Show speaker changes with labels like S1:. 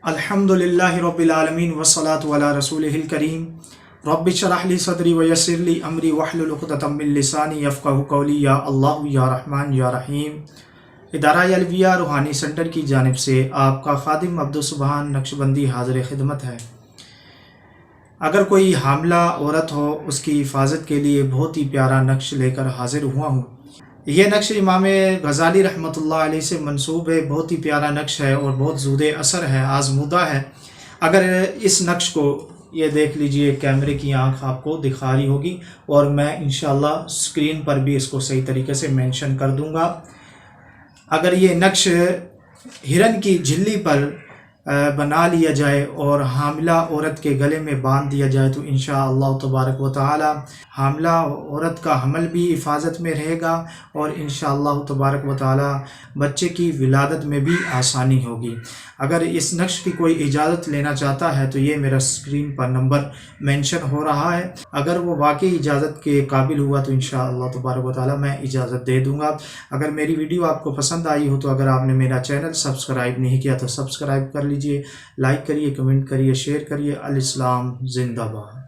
S1: अल्हम्दुलिल्लाहि रब्बिल आलमीन वस्सलातु अला रसूलिहिल करीम रब्बि इश्रह ली सदरी वयस्सिर ली अमरी वहलुल उक़दतम मिन लिसानी यफ़क़हू क़ौली। या अल्लाह या रहमान या रहीम। इदारा अलविया रूहानी सेंटर की जानिब से आपका खादिम अब्दुल सुबहान नक्शबंदी हाज़िर खिदमत है। अगर कोई हामला औरत हो, उसकी हिफाजत के लिए बहुत ही प्यारा नक्श लेकर हाजिर हुआ हूँ। ये नक्श इमाम गज़ाली रहमतुल्लाह अलैह से मंसूब है। बहुत ही प्यारा नक्श है और बहुत ज़ूदे असर है, आज़मूदा है। अगर इस नक्श को ये देख लीजिए, कैमरे की आंख आपको दिखा रही होगी और मैं इंशाअल्लाह स्क्रीन पर भी इसको सही तरीके से मेंशन कर दूंगा। अगर ये नक्श हिरन की झिल्ली पर बना लिया जाए और हामिला औरत के गले में बांध दिया जाए तो इंशाअल्लाह तबारक व तआला हामिला औरत का हमल भी हिफाजत में रहेगा और इंशाअल्लाह तबारक व तआला बच्चे की विलादत में भी आसानी होगी। अगर इस नक्श की कोई इजाज़त लेना चाहता है तो ये मेरा स्क्रीन पर नंबर मेंशन हो रहा है। अगर वो वाकई इजाज़त के काबिल हुआ तो इंशाअल्लाह तबारक व तआला मैं इजाज़त दे दूँगा। अगर मेरी वीडियो आपको पसंद आई हो तो अगर आपने मेरा चैनल सब्सक्राइब नहीं किया तो सब्सक्राइब कर लीजिए, लाइक करिए, कमेंट करिए, शेयर करिए। अल इस्लाम जिंदाबाद।